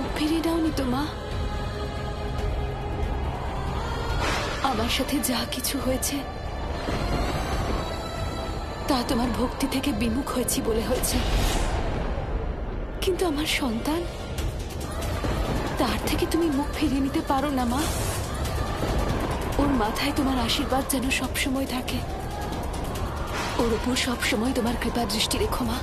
মুখ ফিরিয়ে দাওনি তো মা। আমার সাথে যা কিছু হয়েছে তা তোমার ভক্তি থেকে বিমুখ হয়েছি বলে হয়েছে, কিন্তু আমার সন্তান, তার থেকে তুমি মুখ ফিরিয়ে নিতে পারো না মা। ওর মাথায় তোমার আশীর্বাদ যেন সবসময় থাকে, ওর উপর সবসময় তোমার কৃপা দৃষ্টি রেখো মা।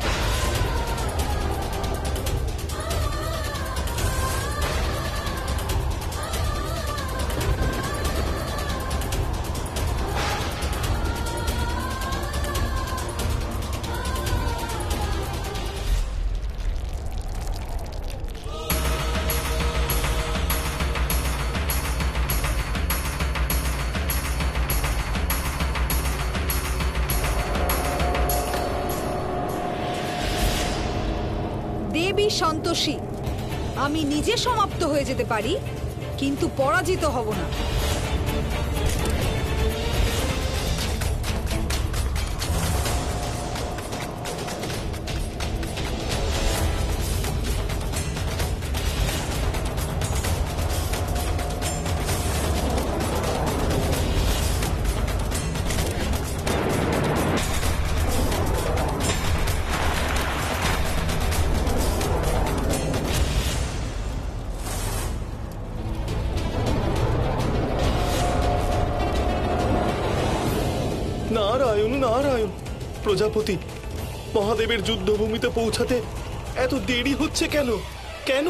দেবী সন্তোষী, আমি নিজে সমাপ্ত হয়ে যেতে পারি, কিন্তু পরাজিত হব না। নারায়ণ নারায়ণ, প্রজাপতি, মহাদেবের যুদ্ধভূমিতে পৌঁছাতে এত দেরি হচ্ছে কেন? কেন?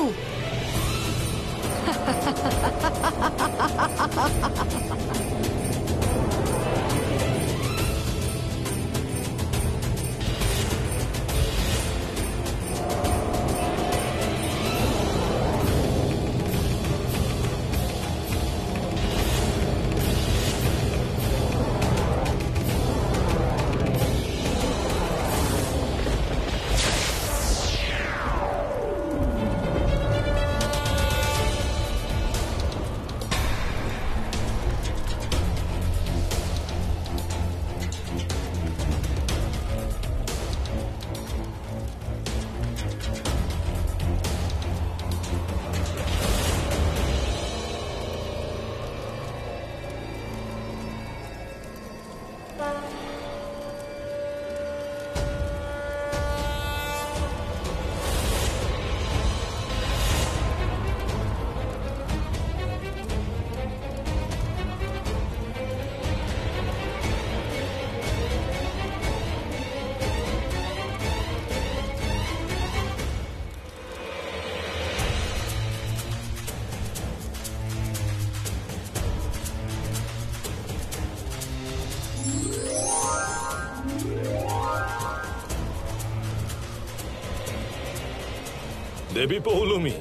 দেবী পৌলমী,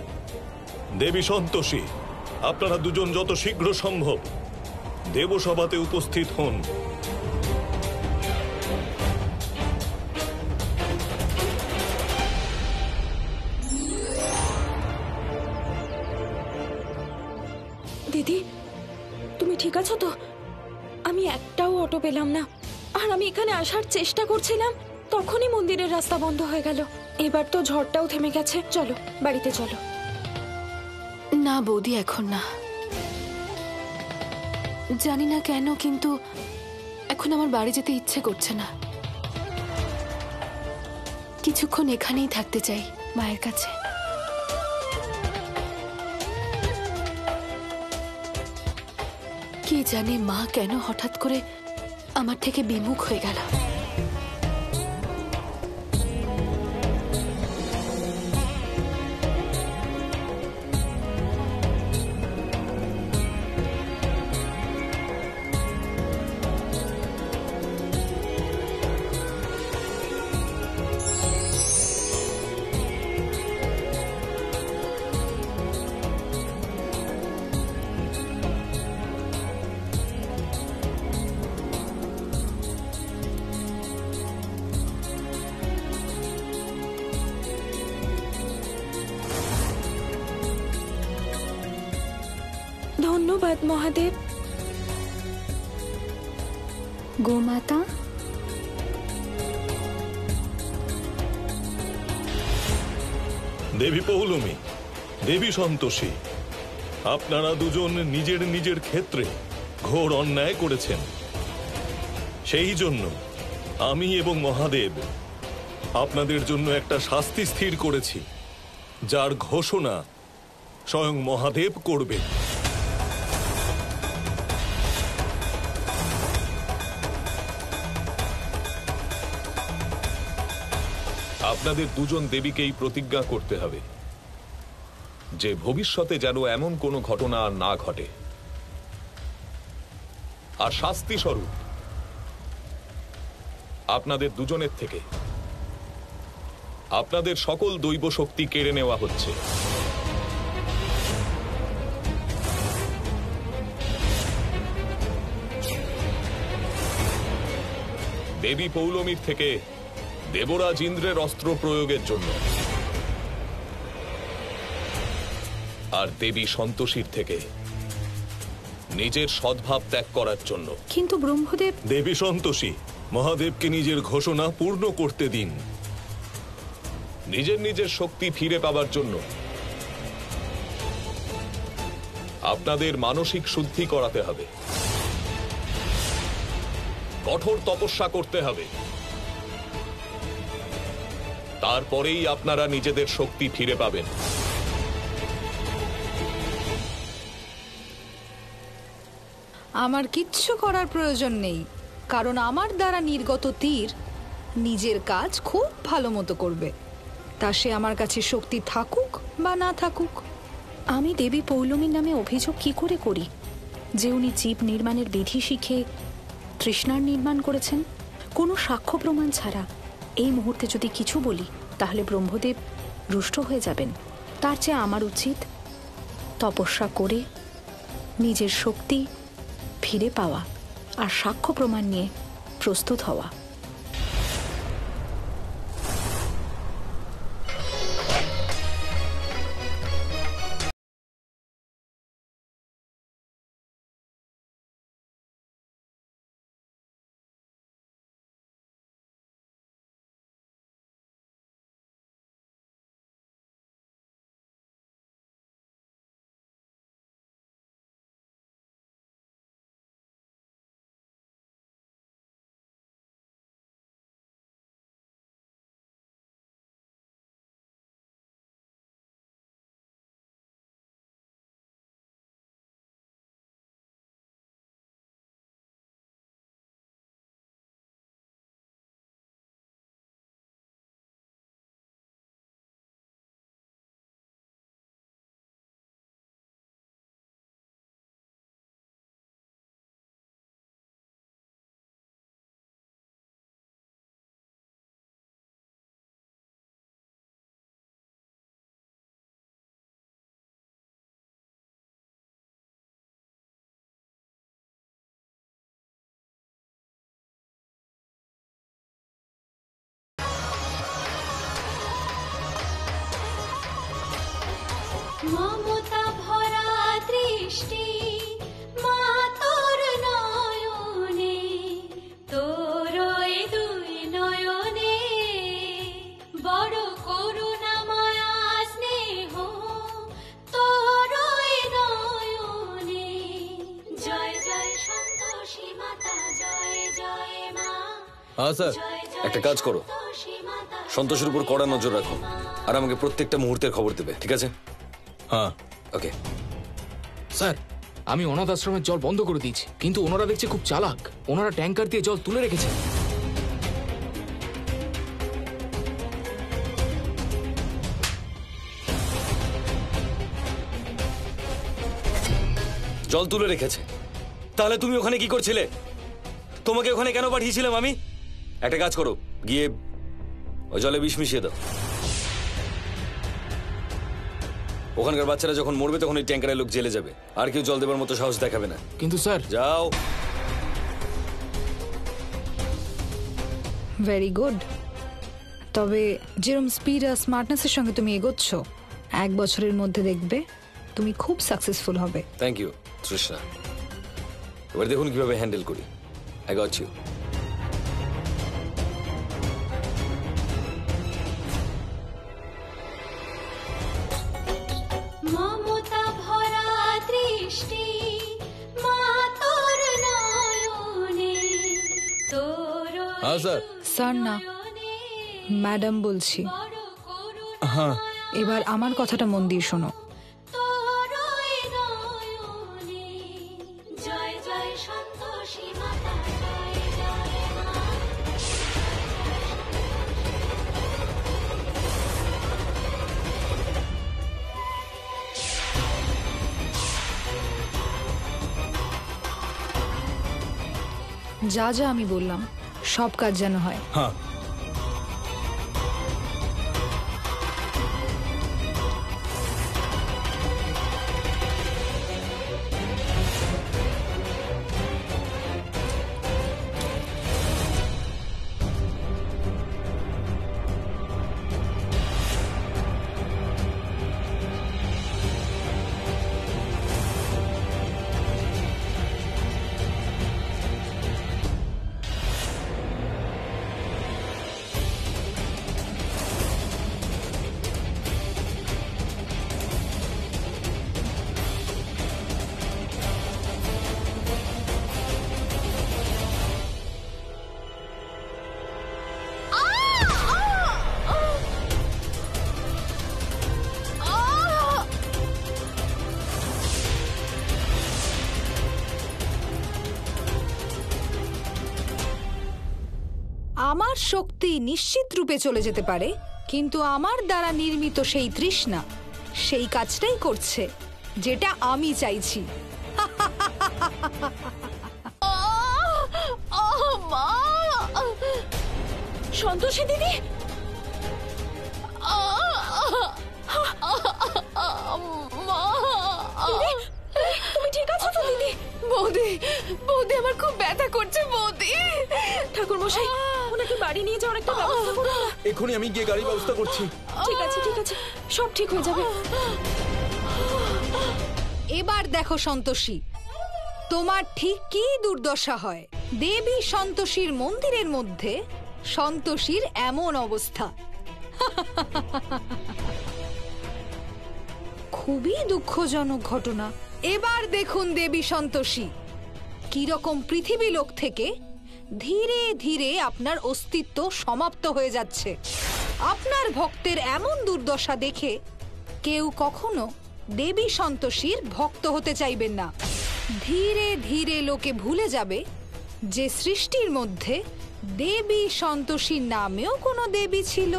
দেবী সন্তোষী, আপনারা দুজন যত শীঘ্র সম্ভব দেবসভাতে উপস্থিত হন। দিদি, তুমি ঠিক আছো তো? আমি একটাও অটো পেলাম না, আর আমি এখানে আসার চেষ্টা করছিলাম, তখনই মন্দিরের রাস্তা বন্ধ হয়ে গেল। এবার তো ঝড়টাও থেমে গেছে, চলো বাড়িতে চলো। না বৌদি, এখন না। জানি না কেন, কিন্তু এখন আমার বাড়ি যেতে ইচ্ছে করছে না। কিছুক্ষণ এখানেই থাকতে চাই, মায়ের কাছে। কি জানি মা কেন হঠাৎ করে আমার থেকে বিমুখ হয়ে গেল। ধন্যবাদ মহাদেব। গোমাতা, দেবী পৌলমী, দেবী সন্তোষী, আপনারা দুজন নিজের নিজের ক্ষেত্রে ঘোর অন্যায় করেছেন। সেই জন্য আমি এবং মহাদেব আপনাদের জন্য একটা শাস্তি স্থির করেছি, যার ঘোষণা স্বয়ং মহাদেব করবেন। আপনাদের দুজন দেবীকেই প্রতিজ্ঞা করতে হবে যে ভবিষ্যতে যেন এমন কোনো ঘটনা আর না ঘটে, আর শাস্তি স্বরূপ আপনাদের দুজনের থেকে আপনাদের সকল দৈব শক্তি কেড়ে নেওয়া হচ্ছে। দেবী পৌলমীর থেকে দেবরাজ ইন্দ্রের অস্ত্র প্রয়োগের জন্য, আর দেবী সন্তোষীর থেকে নিজের সদ্ভাব ত্যাগ করার জন্য। কিন্তু ব্রহ্মদেব, দেবী সন্তোষী, মহাদেবকে নিজের ঘোষণা পূর্ণ করতে দিন। নিজের নিজের শক্তি ফিরে পাবার জন্য আপনাদের মানসিক শুদ্ধি করাতে হবে, কঠোর তপস্যা করতে হবে, তারপরেই আপনারা নিজেদের শক্তি ফিরে পাবেন। আমার কিচ্ছু করার প্রয়োজন নেই, কারণ আমার দ্বারা নির্গত তীর নিজের কাজ খুব ভালো মতো করবে, তা সে আমার কাছে শক্তি থাকুক বা না থাকুক। আমি দেবী পৌলমীর নামে অভিযোগ কি করে করি যে উনি জীব নির্মাণের বিধি শিখে তৃষ্ণার নির্মাণ করেছেন? কোনো সাক্ষ্য প্রমাণ ছাড়া এই মুহূর্তে যদি কিছু বলি তাহলে ব্রহ্মদেব রুষ্ট হয়ে যাবেন। তার চেয়ে আমার উচিত তপস্যা করে নিজের শক্তি ফিরে পাওয়া আর সাক্ষ্য প্রমাণ নিয়ে প্রস্তুত হওয়া। মমতা ভরা দৃষ্টি মা তোর নয়নে, তোর এই দুই নয়নে বড় করুণাময়া স্নেহ, তোর এই নয়নে। জয় জয় সন্তোষী মাতা, জয় জয় মা। হ্যাঁ স্যার, একটা কাজ করো, সন্তোষের উপর কড়া নজর রাখো আর আমাকে প্রত্যেকটা মুহূর্তের খবর দেবে, ঠিক আছে? হ্যাঁ ওকে স্যার, আমি অনাথ আশ্রমের জল বন্ধ করে দিয়েছি, কিন্তু ওনারা দেখছে খুব চালাক, ওনারা ট্যাঙ্কার দিয়ে জল তুলে রেখেছে। জল তুলে রেখেছে? তাহলে তুমি ওখানে কি করছিলে? তোমাকে ওখানে কেন পাঠিয়েছিলাম আমি? একটা কাজ করো, গিয়ে ওই জলে বিষ মিশিয়ে দাও। ওখানকার বাচ্চারা যখন মরবে তখন এই ট্যাঙ্কারের লোক জেলে যাবে, আর কেউ জল দেবার মতো সাহস দেখাবে না। কিন্তু স্যার, যাও। Very good. তবে যেরকম স্পিড আর স্মার্টনেসের সঙ্গে তুমি এগোচ্ছ, 1 বছরের মধ্যে দেখবে তুমি খুব সাকসেসফুল হবে। Thank you Trishna. এবার দেখুন কিভাবে হ্যান্ডেল করি। I got you. হ্যাঁ স্যার। স্যার না, ম্যাডাম বলছি। হ্যাঁ, এবার আমার কথাটা মন দিয়ে শোনো। তোরই নয়নে জয় জয় সন্তোষী মাতা জয় জয় মা। যা যা আমি বললাম সব কাজ যেন হয়। হ্যাঁ। আমার শক্তি নিশ্চিত রূপে চলে যেতে পারে, কিন্তু আমার দ্বারা নির্মিত সেই তৃষ্ণা সেই কাজটাই করছে যেটা আমি চাইছি। সন্তোষী দিদি, তুমি ঠিক আছো তো দিদি? বৌদি, বৌদি আমার খুব ব্যথা করছে বৌদি। ঠাকুর মশাই, ওনাকে বাড়ি নিয়ে যাওয়ার একটা ব্যবস্থা করুন না। এখনই আমি গিয়ে গাড়ির ব্যবস্থা করছি। ঠিক আছে ঠিক আছে, সব ঠিক হয়ে যাবে। এবার দেখো সন্তোষী, তোমার ঠিক কি দুর্দশা হয়। দেবী সন্তোষীর মন্দিরের মধ্যে সন্তোষীর এমন অবস্থা। খুবই দুঃখজনক ঘটনা। এবার দেখুন দেবী সন্তোষী, কিরকম পৃথিবী লোক থেকে ধীরে ধীরে আপনার অস্তিত্ব সমাপ্ত হয়ে যাচ্ছে। আপনার ভক্তের এমন দুর্দশা দেখে কেউ কখনো দেবী সন্তোষীর ভক্ত হতে চাইবেন না। ধীরে ধীরে লোকে ভুলে যাবে যে সৃষ্টির মধ্যে দেবী সন্তোষীর নামেও কোনো দেবী ছিল।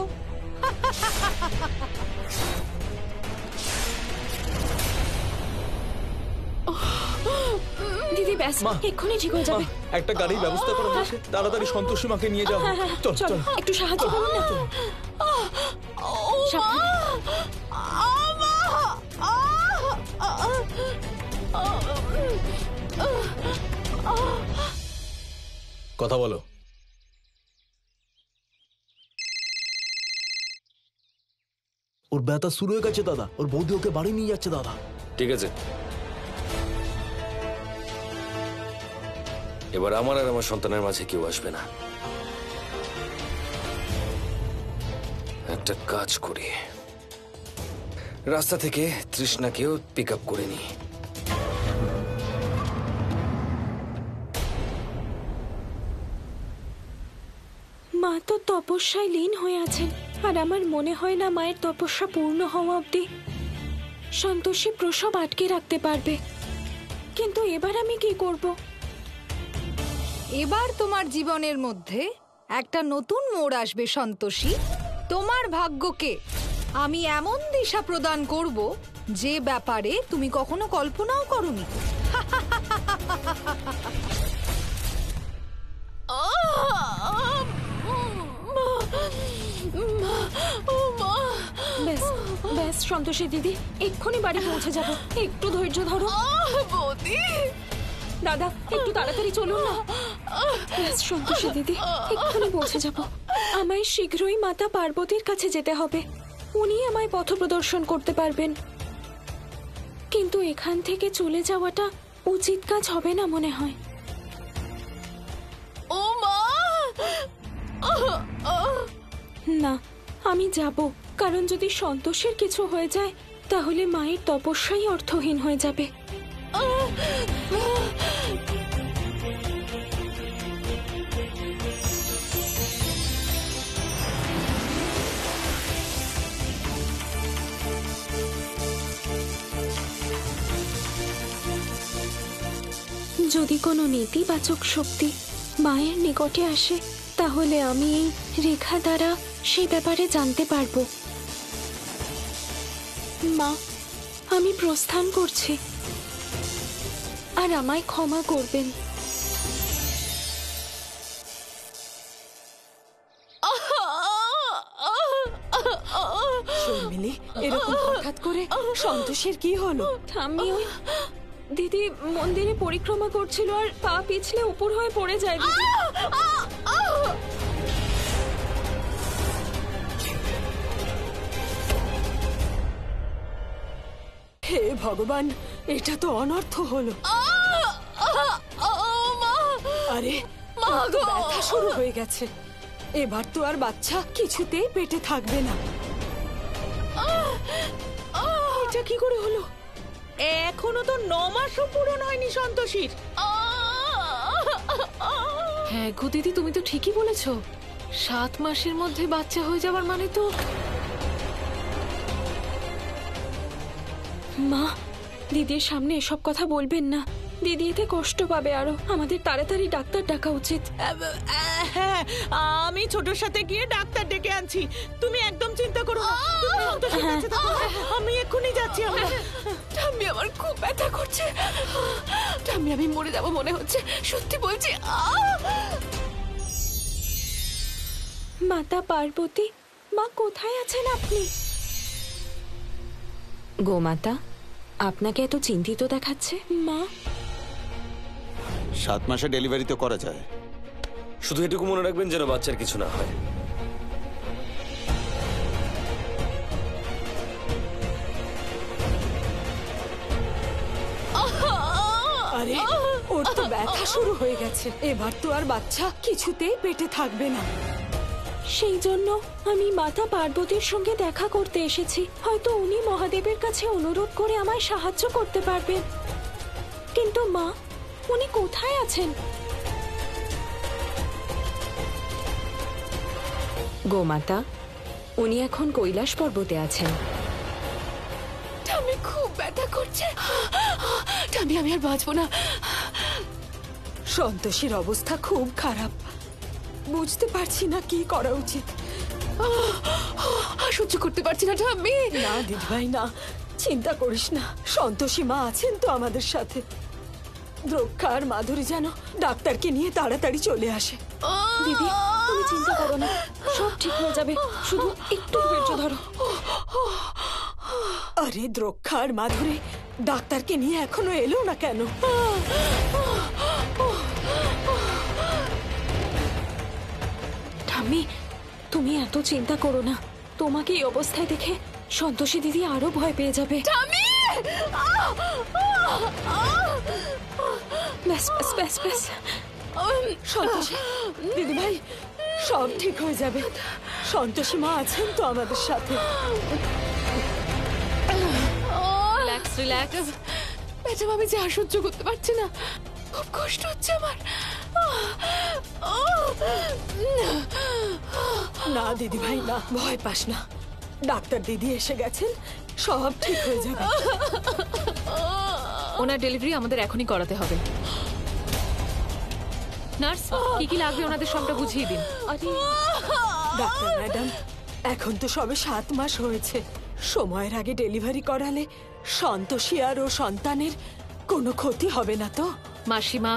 দিদি ব্যাস, এক্ষুনি ঠিক হয়ে যাবে। একটা গাড়ির ব্যবস্থা করো, তাড়াতাড়ি সন্তোষী মাকে নিয়ে যাও। চল চল, চল। একটু সাহায্য করুন না। সাবধানে। কথা বলো। ওর ব্যথা শুরু হয়ে গেছে দাদা, ওর বৌদি ওকে বাড়ি নিয়ে যাচ্ছে দাদা। ঠিক আছে, এবার আমার আর আমার সন্তানের মাঝে কেউ আসবে না। একটা কাজ করি, রাস্তা থেকে তৃষ্ণাকেও পিক আপ করে নি। মা তো তপস্যায় লীন হয়ে আছেন, আর আমার মনে হয় না মায়ের তপস্যা পূর্ণ হওয়া অবধি সন্তোষী প্রসব আটকে রাখতে পারবে। কিন্তু এবার আমি কি করব? এবার তোমার জীবনের মধ্যে একটা নতুন মোড় আসবে সন্তোষী। তোমার ভাগ্যকে আমি এমন দিশা প্রদান করব যে ব্যাপারে তুমি কখনো কল্পনাও করোনি। ব্যাস ব্যাস সন্তোষী দিদি, এক্ষুনি বাড়ি পৌঁছে যাবো। একটু ধৈর্য ধরো বৌদি। দাদা, একটু তাড়াতাড়ি চলুন না। ব্যাস সন্তোষী দিদি, এক্ষুনি পৌঁছে যাবো। আমায় শীঘ্রই মাতা পার্বতীর কাছে যেতে হবে। উনি আমায় পথ প্রদর্শন করতে পারবেন। কিন্তু এখান থেকে চলে যাওয়াটা উচিত কাজ হবে না মনে হয়। ও মা, না, আমি যাব। কারণ যদি সন্তোষের কিছু হয়ে যায় তাহলে মায়ের তপস্যাই অর্থহীন হয়ে যাবে। যদি কোনো নেতিবাচক শক্তি মায়ের নিকটে আসে তাহলে আমি এই রেখা দ্বারা সেই ব্যাপারে জানতে পারবো। মা, আমি প্রস্থান করছি, আর আমায় ক্ষমা করবেন। শর্মিলি, এরকম হঠাৎ করে সন্তোষের কি হলো? আমি ওই দিদি মন্দিরে পরিক্রমা করছিল আর পা পিছলে উপর হয়ে পড়ে যায় দিদি। হে ভগবান, এটা তো অনর্থ হলো। আরে ওর তো ব্যথা শুরু হয়ে গেছে। এবার তো আর বাচ্চা কিছুতেই পেটে থাকবে না। এটা কি করে হলো? এখনো তো 9 মাসও পূরণ হয়নি সন্তোষীর। হ্যাঁ গো দিদি, তুমি তো ঠিকই বলেছো। 7 মাসের মধ্যে বাচ্চা হয়ে যাওয়ার মানে তো। মা, দিদির সামনে এসব কথা বলবেন না। দিদি এতে কষ্ট পাবে আরো। আমাদের তাড়াতাড়ি ডাক্তার ডাকা উচিত। হ্যাঁ, আমি ছোটর সাথে গিয়ে ডাক্তার ডেকে আনছি। তুমি একদম চিন্তা করো না। তুমি সন্তোষের কাছে থাকো। আমি এক্ষুনি যাচ্ছি। ঠাম্মি, আমার খুব ব্যথা করছে। ঠাম্মি, আমি মরে যাব মনে হচ্ছে, সত্যি বলছি। মাতা পার্বতী, মা কোথায় আছেন আপনি? গোমাতা, আপনাকে এত চিন্তিত দেখাচ্ছে। মা, 7 মাসে ডেলিভারি তো করা যায়। শুধু এটুকু মনে রাখবেন যেন বাচ্চার কিছু না হয়। আরে ওর তো ব্যথা শুরু হয়ে গেছে। এবার তো আর বাচ্চা কিছুতেই পেটে থাকবে না। সেই জন্য আমি মাতা পার্বতীর সঙ্গে দেখা করতে এসেছি। হয়তো উনি মহাদেবের কাছে অনুরোধ করে আমায় সাহায্য করতে পারবেন। কিন্তু মা, উনি কোথায় আছেন? গোমাতা, উনি এখন কৈলাস পর্বতে আছেন। ঠাম্মি, খুব ব্যথা করছে। ঠাম্মি, আমি আর বাঁচবো না। সন্তোষীর অবস্থা খুব খারাপ। বুঝতে পারছি না কি করা উচিত। সহ্য করতে পারছি না ঠাম্মি। না দিদিভাই, না, চিন্তা করিস না। সন্তোষী মা আছেন তো আমাদের সাথে। দ্রক্ষা আর মাধুরী যেন ডাক্তারকে নিয়ে তাড়াতাড়ি চলে আসে। দিদি, তুমি চিন্তা করো না, সব ঠিক হয়ে যাবে। শুধু একটু ধৈর্য ধরো। আরে দ্রক্ষা আর মাধুরী ডাক্তারকে নিয়ে এখনো এলো না কেন? ঠাম্মি, তুমি এত চিন্তা করো না। তোমাকে এই অবস্থায় দেখে সন্তোষী দিদি আরো ভয় পেয়ে যাবে। ব্যাস ব্যাস ব্যাস ব্যাস। সন্তোষী দিদিভাই, সব ঠিক হয়ে যাবে। সন্তোষী মা আছেন তো আমাদের সাথে। Relax relax. ম্যাডাম, আমি যে আর সহ্য করতে পারছি না। খুব কষ্ট হচ্ছে আমার। না দিদিভাই, না, ভয় পাস না। ডাক্তার দিদি এসে গেছেন, সব ঠিক হয়ে যাবে। ওনার ডেলিভারি আমাদের এখনই করাতে হবে। নার্স, কি কি লাগবে ওনাদের সবটা বুঝিয়ে দিন। ডাক্তার ম্যাডাম, এখন তো সবে 7 মাস হয়েছে। সময়ের আগে ডেলিভারি করালে সন্তোষী আর ও সন্তানের কোনো ক্ষতি হবে না তো? মাসিমা,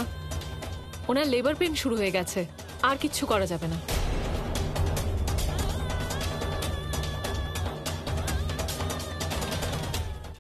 ওনার লেবার পেন শুরু হয়ে গেছে, আর কিচ্ছু করা যাবে না।